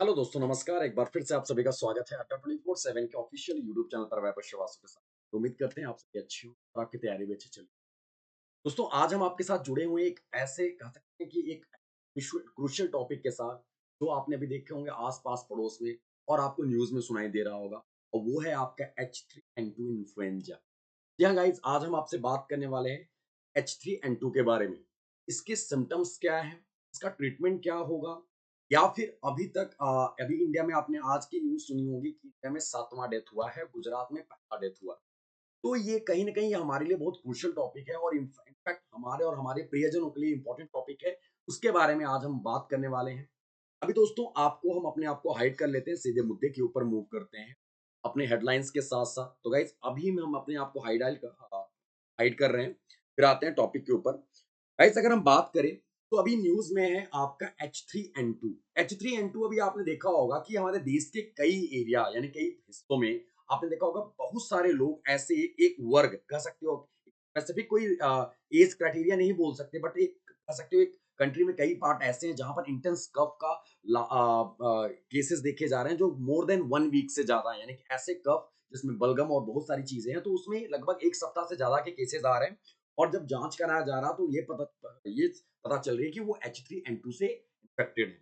Hello दोस्तों, नमस्कार। एक बार फिर से आप सभी का स्वागत है अड्डा 24/7 के ऑफिशियल यूट्यूब चैनल पर वैभव श्रीवास्तव के साथ। तो उम्मीद करते हैं आप सभी अच्छी हो और आपकी तैयारी भी अच्छी चल रही है। दोस्तों, आज हम आपके साथ जुड़े हुए एक ऐसे कह सकते हैं कि एक क्रूशियल टॉपिक के साथ, जो आपने अभी देखे होंगे आस-पास पड़ोस में और आपको न्यूज़ में सुनाई दे रहा होगा, और वो है आपका H3N2 इन्फ्लुएंजा। जी हाँ गाइस, आज हम आपसे बात करने वाले हैं H3N2 के बारे में। इसके सिम्पटम्स क्या हैं? इसका ट्रीटमेंट क्या होगा? या फिर अभी तक अभी इंडिया में आपने आज की न्यूज़ सुनी होगी कि इंडिया में 7वां डेथ हुआ है, गुजरात में पहला डेथ हुआ। तो ये कहीं न कहीं हमारे लिए बहुत क्रूशियल टॉपिक है और इनफैक्ट हमारे और हमारे प्रियजनों के लिए इम्पोर्टेंट टॉपिक है। उसके बारे में आज हम बात करने वाले हैं। अभी दोस्तों, आपको हम अपने आप को हाइड कर लेते हैं, सीधे मुद्दे के ऊपर मूव करते हैं, अपने हेडलाइंस के साथ-साथ। तो गाइज़, अभी में हम अपने आप को हाइड कर रहे हैं, फिर आते हैं टॉपिक के ऊपर। गाइज़, अगर हम बात करें, तो अभी न्यूज़ में है आपका H3N2। H3N2 अभी आपने देखा होगा कि हमारे देश के कई एरिया यानी कई हिस्सों में आपने देखा होगा बहुत सारे लोग ऐसे एक वर्ग कह सकते हो, स्पेसिफिक कोई एज क्राइटेरिया नहीं बोल सकते, बट एक कह सकते हो एक कंट्री में कई पार्ट ऐसे हैं जहाँ पर इंटेंस कफ का केसेस देखे जा रहे हैं, जो मोर देन 1 वीक से ज़्यादा है। यानी कि ऐसे कफ जिसमें बलगम और बहुत सारी चीज़ें हैं, तो उसमें लगभग 1 सप्ताह से ज़्यादा के केसेस आ रहे हैं। और जब जाँच कराया जा रहा, तो ये पता चल रही है कि वो H3N2 से इन्फेक्टेड है।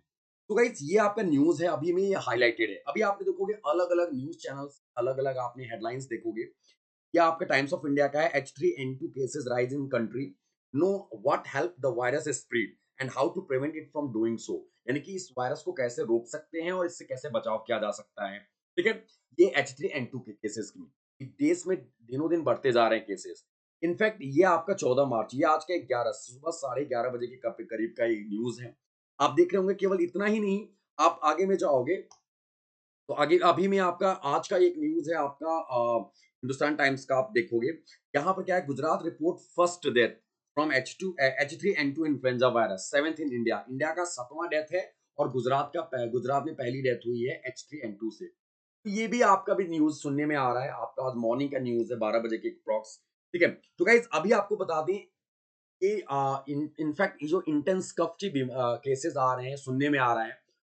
तो गाइज़, ये आपका न्यूज़ है, अभी में ये हाइलाइटेड है। अभी आपने देखोगे अलग-अलग न्यूज़ चैनल्स, अलग-अलग आपने हेडलाइन्स देखोगे। या आपका टाइम्स ऑफ इंडिया का है, H3N2 cases rise in country, know what help the virus spread and how to prevent it from doing so. यानी कि इस वायरस को कैसे रोक सकते हैं और इससे कैसे बचाव किया जा सकता है। ठीक है? ये H3N2 के केसेस की देश में दिनों-दिन बढ़ते जा रहे हैं केसेस। इनफैक्ट ये आपका 14 मार्च, ये आज के 11 सुबह साढ़े 11 बजे के करीब का ये न्यूज़ है। आप देख रहे होंगे, केवल इतना ही नहीं, आप आगे में जाओगे तो आगे अभी में आपका आज का एक न्यूज़ है आपका हिंदुस्तान टाइम्स का, आप देखोगे, यहाँ पर क्या है, Gujarat report first death from H3N2 influenza virus, 7th in India. India का 7वां डेथ है और गुजरात में पहली डेथ हुई है H3N2 से। तो ये भी आपका भी न्यूज़ सुनने में आ रहा है, आपका आज मॉर्निंग का न्यूज़ है 12 बजे के एप्रॉक्स। ठीक है? तो गाइज़, अभी आपको बता दें कि इनफैक्ट ये जो इंटेंस कफ की केसेस आ रहे हैं, सुनने में आ रहा है,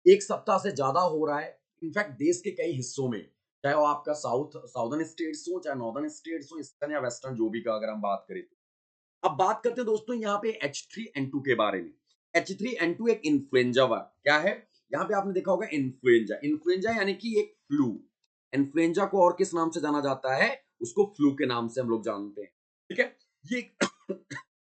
1 सप्ताह से ज़्यादा हो रहा है। इनफैक्ट देश के कई हिस्सों में, चाहे वो आपका साउदर्न स्टेट्स हो, चाहे नॉर्दर्न स्टेट्स हो, ईस्टर्न या वेस्टर्न, जो भी का अगर हम बात करें तो। अब बात करते हैं दोस्तों यहाँ पे H3N2 के बारे में। H3N2 एक इन्फ्लुएंजा क्या है? यहाँ पे आपने देखा होगा इन्फ्लुएंजा। इन्फ्लुएंजा यानी कि एक फ्लू। इन्फ्लुएंजा को और किस नाम से जाना जाता है? उसको फ्लू के नाम से हम लोग जानते हैं। ठीक है? ये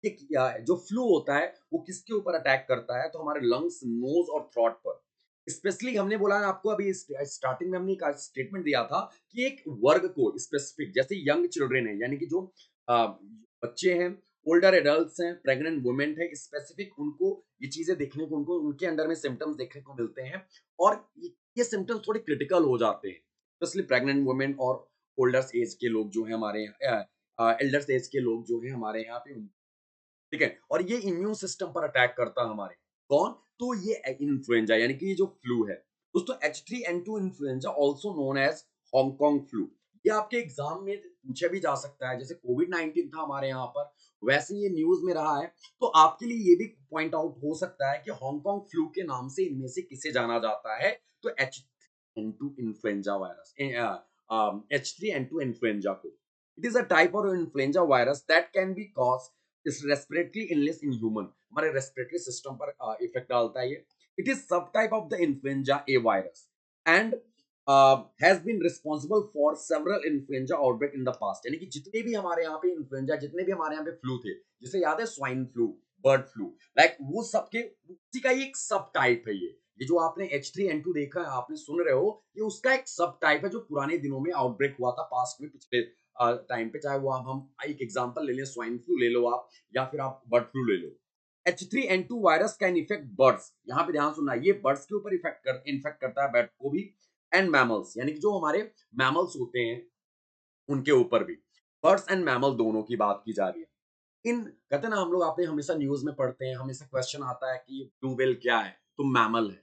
ये क्या है? जो फ्लू होता है, वो किसके ऊपर अटैक करता है? तो हमारे लंग्स, नोज़ और थ्रोट पर। स्पेशली हमने बोला है आपको, अभी स्टार्टिंग में हमने एक स्टेटमेंट दिया था कि एक वर्ग को स्पेसिफिक, जैसे यंग चिल्ड्रन है, यानी कि जो बच्चे हैं, ओल्डर एडल्ट्स हैं, प्रेग्नेंट वुमेन है, स्पेसिफिक उनको ये चीज़ें देखने को, उनको उनके अंडर में सिम्पटम्स देखने को मिलते हैं, और ये सिम्पटम्स थोड़े क्रिटिकल हो जाते हैं। स्पेशली प्रेग्नेंट वुमेन और ओल्डर्स एज के लोग जो हैं हमारे यहाँ, एल्डर्स एज के लोग जो हैं हमारे यहाँ पे, ठीक है? और ये इम्यून सिस्टम पर अटैक करता है हमारे। कौन? तो ये इन्फ्लुएंजा यानी कि ये जो फ्लू है। दोस्तों, H3N2 influenza also known as Hong Kong flu. ये आपके एग्ज़ाम में पूछा भी जा सकता है, जैसे कोविड-19 था हमारे यहाँ पर, वैसे ये न्यूज़ में रहा है। तो आपके लिए ये भी पॉइंट आउट हो सकता है कि हांगकांग फ्लू के नाम से इनमें से किसे जाना जाता है? तो H3N2 influenza virus, H3N2 influenza को। It is a type of influenza virus that can be causes respiratory illness in human. हमारे रेस्पिरेटरी सिस्टम पर इफेक्ट डालता है ये। It is subtype of the influenza A virus and has been responsible for several influenza outbreak in the past. यानी कि जितने भी हमारे यहाँ पे इन्फ्लुएंजा, जितने भी हमारे यहाँ पे फ्लू थे, जिसे याद है swine flu, bird flu, like वो सबके उसी का ही एक सब टाइप है ये जो आपने H3N2 देखा है, आपने सुन रहे हो, ये उसका एक सब टाइप है जो पुराने दिनों में आउटब्रेक हुआ था पास्ट में, पिछले टाइम पे। चाहे वो अब हम एक एग्जांपल ले लें, स्वाइन फ्लू ले लो आप, या फिर आप बर्ड फ्लू ले लो। H3N2 virus can effect birds, यहाँ पे ध्यान सुनना, ये बर्ड्स के ऊपर इन्फेक्ट करता है, बैट को भी, एंड मैमल्स, यानी कि जो हमारे मैमल्स होते हैं उनके ऊपर भी। बर्ड्स एंड मैमल दोनों की बात की जा रही है। इन कहते हैं ना, हम लोग आपने हमेशा न्यूज़ में पढ़ते हैं, हमेशा क्वेश्चन आता है कि ब्लू व्हेल क्या है? तो मैमल है।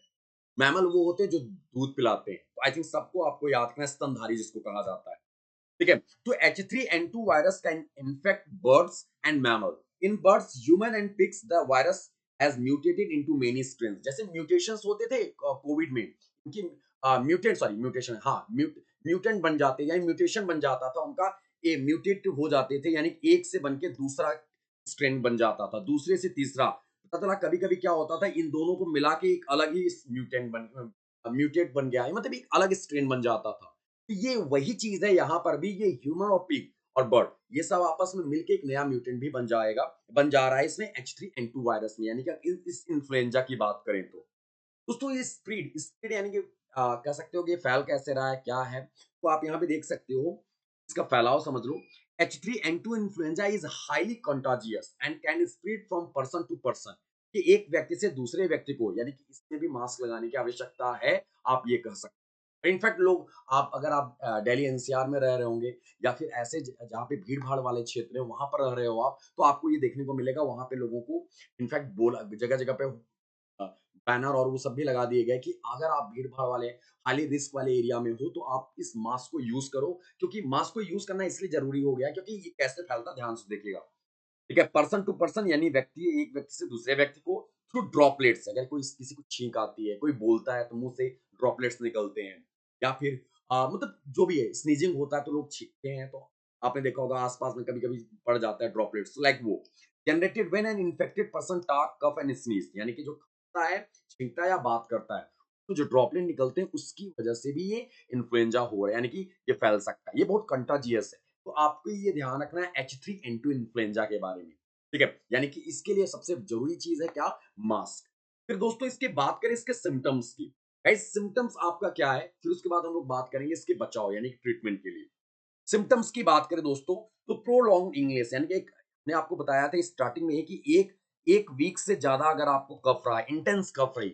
मैमल वो होते हैं जो दूध पिलाते हैं। तो आई थिंक सबको आपको याद रखना है, स्तनधारी जिसको कहा जाता है। ठीक है? तो H3N2 virus can infect birds and mammal. In birds, human and pigs, the virus has mutated into many strains. जैसे म्यूटेशंस होते थे कोविड में, उनकी म्यूटेंट सॉरी म्यूटेशन हाँ, म्यूटेंट बन जाते या म्यूटेशन बन जाता था उनका, ये म्यूटेट हो जाते थे, यानी एक से बन के दूसरा स्ट्रेन बन जाता था, दूसरे से तीसरा। पता चला कभी-कभी क्या होता था, इन दोनों को मिला के एक अलग ही म्यूटेट बन गया है, मतलब एक अलग स्ट्रेन बन जाता था। तो ये वही चीज़ है यहाँ पर भी, ये ह्यूमन और पिग और बर्ड, ये सब आपस में मिलके एक नया म्यूटेंट भी बन जा रहा है इसमें H3N2 वायरस में, यानी कि इस इन्फ्लुएंजा की बात करें तो। दोस्तों ये स्प्रेड यानी कि कह सकते हो कि ये फैल कैसे रहा है, क्या है? तो आप यहाँ पे देख सकते हो, इसका फैलाव समझ लो। H3N2 influenza is highly contagious and can spread from person to person, कि एक व्यक्ति से दूसरे व्यक्ति को, यानी कि इसमें भी मास्क लगाने की आवश्यकता है, आप ये कह सकते हैं। इनफैक्ट लोग, आप अगर आप दिल्ली एनसीआर में रह रहे होंगे या फिर ऐसे जहाँ पे भीड़-भाड़ वाले क्षेत्र है, वहाँ पर रह रहे हो आप, तो आपको ये देखने को मिलेगा, वहाँ पे लोगों को इनफैक्ट बोला जगह-जगह पे अ, बैनर और वो सब भी लगा दिए गए कि अगर आप भीड़-भाड़ वाले, हाई रिस्क वाले एरिया में हो, तो आप इस मास्क को यूज़ करो, क्योंकि मास्क को यूज़ करना इसलिए ज़रूरी हो गया है, क्योंकि ये कैसे फैलता है, ध्यान से देखिएगा। ठीक है? पर्सन टू पर्सन, यानी एक व्यक्ति से दूसरे व्यक्ति को थ्रू ड्रॉपलेट्स, अगर कोई किसी को छींक आती है, कोई बोलता है तो मुँह से ड्रॉपलेट्स निकलते हैं, या फिर मतलब जो भी है, स्नीजिंग होता है तो लोग छींकते हैं, तो आपने देखा होगा आस-पास में कभी-कभी पड़ जाता है ड्रॉपलेट्स, लाइक वो generated when an infected person talk, cough and sneeze, यानी कि जो खाँसता है, छींकता है या बात करता है, तो जो ड्रॉपलेट निकलते हैं उसकी वजह से भी ये इन्फ्लुएंजा हो रहा है, यानी कि ये फैल सकता है। ये बहुत कंटाजियस है। तो आपको ये ध्यान रखना है H3N2 इन्फ्लुएंजा के बारे में। ठीक है? यानी कि इसके लिए सबसे ज़रूरी चीज़ है क्या? मास्क। फिर दोस्तों इसकी बात करें इसके सिम्पटम्स की। गाइस सिम्पटम्स आपका क्या है? फिर उसके बाद हम लोग बात करेंगे इसके बचाव यानी कि ट्रीटमेंट के लिए। सिम्पटम्स की बात करें दोस्तों, तो प्रोलॉन्ग्ड इलनेस, यानी कि एक मैंने आपको बताया था स्टार्टिंग में ही कि एक 1 वीक से ज़्यादा अगर आपको कफ रहा है, इंटेंस कफ रही,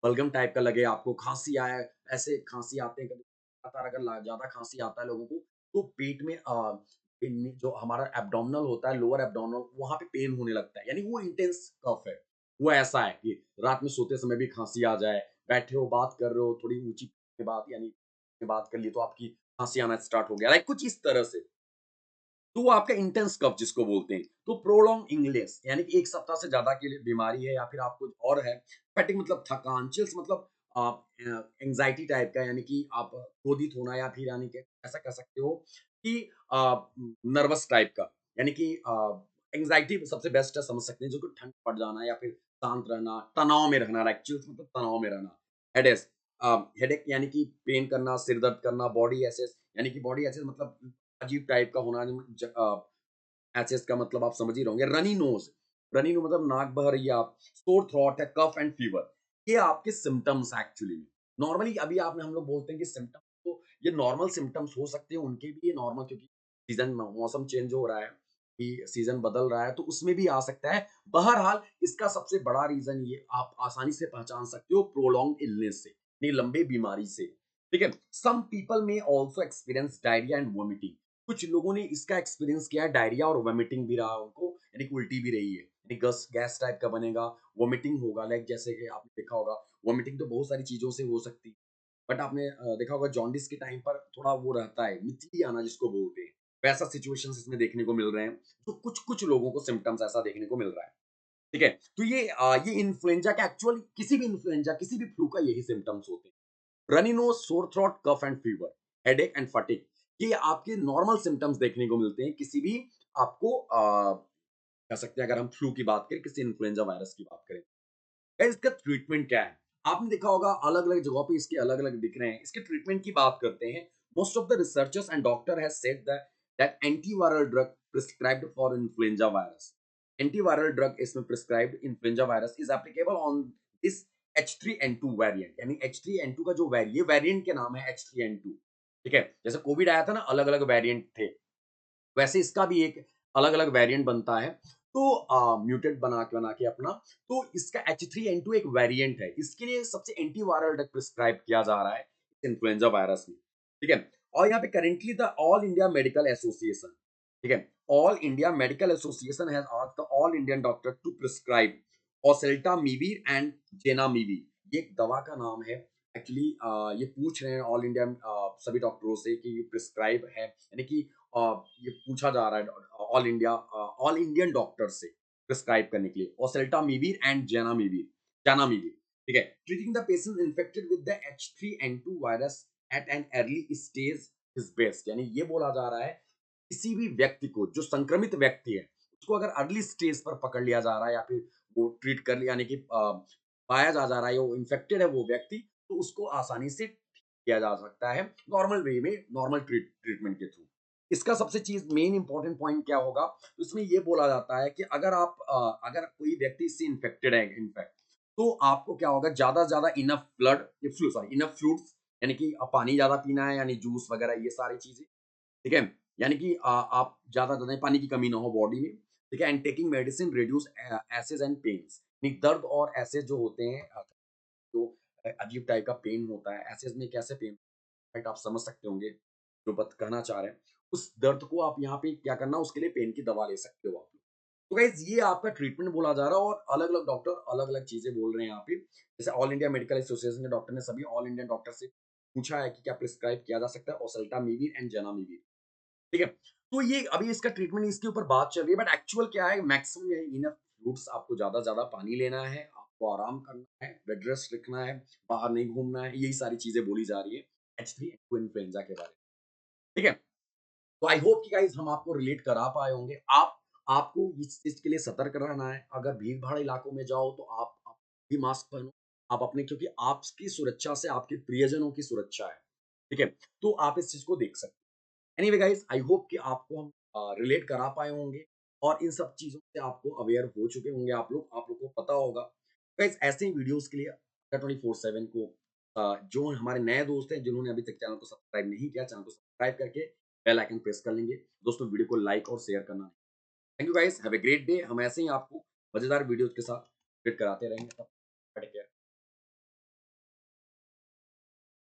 बलगम टाइप का लगे आपको, खाँसी आया है, ऐसे खाँसी आते हैं कभी लगातार, अगर ज़्यादा खाँसी आता है लोगों को, तो पेट में जो हमारा एब्डोमिनल होता है, लोअर एब्डोमिनल, वहाँ पे पेन होने लगता है, यानी वो इंटेंस कफ है। वो ऐसा है कि रात में सोते समय भी खाँसी आ जाए, बैठे हो, बात कर रहे हो, थोड़ी ऊँची बात यानी बात कर ली तो आपकी खाँसी आना स्टार्ट हो गया, लाइक कुछ इस तरह से। तो वो आपका इंटेंस कफ जिसको बोलते हैं। तो प्रोलॉन्ग इलनेस, यानी कि 1 सप्ताह से ज़्यादा की बीमारी है, या फिर आपको और है। फैटिग मतलब थकान, चिल्स मतलब एंग्ज़ायटी टाइप का, यानी कि आप क्रोधित होना, या फिर यानी कि ऐसा कह सकते हो कि नर्वस टाइप का, यानी कि एंग्ज़ायटी सबसे बेस्ट है, समझ सकते हैं, जो कि ठंड पड़ जाना या फिर शांत रहना, तनाव में रहना, लाइक चिल्स मतलब तनाव में रहना। हेडेस हेडेक यानी कि पेन करना, सिर दर्द करना, बॉडी एसेस, यानी कि बॉडी एसेस मतलब अजीब टाइप का होना, एचएस का मतलब आप समझ ही रहे होंगे। रनी नोज़ मतलब नाक बह रही है, आप सोर थ्रोट है, कफ एंड फीवर, ये आपके सिम्पटम्स एक्चुअली में। नॉर्मली अभी आपने हम लोग बोलते हैं कि सिम्पटम्स, तो ये नॉर्मल सिम्पटम्स हो सकते हैं, उनके भी ये नॉर्मल, क्योंकि मौसम चेंज हो रहा है, कि सीज़न बदल रहा है, तो उसमें भी आ सकता है। बहरहाल इसका सबसे बड़ा रीज़न ये आप आसानी से पहचान सकते हो प्रोलॉन्ग्ड इलनेस से, यानी लंबी बीमारी से। ठीक है? सम पीपल में also experience diarrhoea and vomiting, कुछ लोगों ने इसका एक्सपीरियंस किया है, डायरिया और वोमिटिंग भी रहा उनको, यानी कि उल्टी भी रही है, यानी गस गैस टाइप का बनेगा, वोमिटिंग होगा, लाइक जैसे कि आपने देखा होगा, वोमिटिंग तो बहुत सारी चीज़ों से हो सकती है। बट आपने देखा होगा जॉन्डिस के टाइम पर थोड़ा वो रहता है, मिचली आना जिसको बोलते हैं, वैसा सिचुएशंस इसमें देखने को मिल रहे हैं। तो कुछ-कुछ लोगों को सिम्पटम्स ऐसा देखने को मिल रहा है। ठीक है? तो ये इन्फ्लुएंजा का एक्चुअली, किसी भी इन्फ्लुएंजा, किसी भी फ्लू का यही सिम्पटम्स होते हैं। Runny nose, sore throat, cough and fever, headache and fatigue, ये आपके नॉर्मल सिम्पटम्स देखने को मिलते हैं किसी भी आपको कह सकते हैं, अगर हम फ्लू की बात करें, किसी इन्फ्लुएंजा वायरस की बात करें। गाइस इसका ट्रीटमेंट क्या है? आपने देखा होगा अलग-अलग जगहों पे इसके अलग-अलग दिख रहे हैं। इसके ट्रीटमेंट की बात करते हैं। Most of the researchers and doctor has said that antiviral drug prescribed for influenza virus. Antiviral drug इसमें prescribed influenza virus is applicable on this H3N2 variant, यानी H3N2 का जो वेरिएंट के नाम है H3N2। ठीक है? जैसे कोविड आया था ना, अलग-अलग वेरिएंट थे। वैसे इसका भी एक अलग-अलग वेरिएंट बनता है। तो म्यूटेंट बना के अपना, तो इसका H3N2 एक वेरिएंट है। इसके लिए सबसे एंटीवायरल ड्रग प्रिस्क्राइब किया जा रहा है इन्फ्लुएंजा वायरस में। ठीक है? और यहाँ पे currently the All India Medical Association, ठीक है? All India Medical Association has asked the All Indian doctor to prescribe oseltamivir and zanamivir. ये एक दवा का नाम है। एक्चुअली ये पूछ रहे हैं ऑल इंडिया सभी डॉक्टरों से कि ये प्रिस्क्राइब है, यानी कि ये पूछा जा रहा है ऑल इंडियन डॉक्टर से प्रिस्क्राइब करने के लिए ओसेल्टामिविर एंड जेनामिविर। ठीक है, treating the patient infected with the H3N2 virus at an early stage is best. यानी ये बोला जा रहा है किसी भी व्यक्ति को, जो संक्रमित व्यक्ति है, उसको अगर अर्ली स्टेज पर पकड़ लिया जा रहा है या फिर वो ट्रीट कर लिया, यानी कि पाया जा रहा है वो इन्फेक्टेड है वो व्यक्ति, तो उसको आसानी से किया जा सकता है नॉर्मल वे में, नॉर्मल ट्रीटमेंट के थ्रू। इसका सबसे चीज मेन इंपॉर्टेंट पॉइंट क्या होगा, तो इसमें ये बोला जाता है कि अगर आप अगर कोई व्यक्ति इससे इन्फेक्टेड है इनफैक्ट, तो आपको क्या होगा, ज्यादा से ज्यादा enough blood, sorry enough fluids, यानी कि पानी ज्यादा पीना है, यानी जूस वगैरह ये सारी चीजें, ठीक है, यानी कि आप ज्यादा ज्यादा पानी की कमी ना हो बॉडी में, ठीक है, and taking medicine reduce aches and pains. दर्द और एसेज जो होते हैं, जो अजीब टाइप का पेन होता है, एसेज में कैसे पेन, राइट, आप समझ सकते होंगे जो बात कहना चाह रहे हैं। उस दर्द को आप यहाँ पे क्या करना, उसके लिए पेन की दवा ले सकते हो आप लोग। तो गाइस ये आपका ट्रीटमेंट बोला जा रहा है, और अलग-अलग डॉक्टर अलग-अलग चीज़ें बोल रहे हैं यहाँ पे। जैसे ऑल इंडिया मेडिकल एसोसिएशन के डॉक्टर ने सभी ऑल इंडियन डॉक्टर से पूछा है कि क्या प्रिस्क्राइब किया जा सकता है ओसेल्टामिविर एंड ज़नामिविर, ठीक है? तो ये अभी इसका ट्रीटमेंट इसके ऊपर बात चल रही है, बट एक्चुअल क्या है, मैक्सिमम ये इनफ फ्रूट्स, आपको ज़्यादा से ज़्यादा पानी लेना है, आपको आराम करना है, बेड रेस्ट रखना है, बाहर नहीं घूमना है, यही सारी चीज़ें बोली जा रही है H3N2 इन्फ्लुएंजा के बारे में, ठीक है? तो आई होप कि गाइस हम आपको रिलेट करा पाए होंगे। आपको इस चीज़ के लिए सतर्क रहना है। अगर भीड़-भाड़ इलाकों में जाओ तो आप भी मास्क पहनो। आप अपने, क्योंकि आपकी सुरक्षा से आपके प्रियजनों की सुरक्षा है। ठीक है? तो आप इस चीज़ को देख सकते हैं। एनीवे गाइस, आई होप कि आपको हम रिलेट करा पाए होंगे, और इन सब चीज़ों से आपको अवेयर हो चुके होंगे आप लोग को पता होगा। गाइस ऐसे ही वीडियोज़ के लिए अड्डा 24/7 को जो हमारे नए दोस्त हैं जिन्होंने अभी तक चैनल को सब्सक्राइब नहीं किया, चैनल को सब्सक्राइब करके बेल आइकन प्रेस कर लेंगे। दोस्तों वीडियो को लाइक और शेयर करना। Thank you guys, have a great day. हम ऐसे ही आपको मज़ेदार वीडियोज़ के साथ अपडेट कराते रहेंगे। तब तक टेक केयर।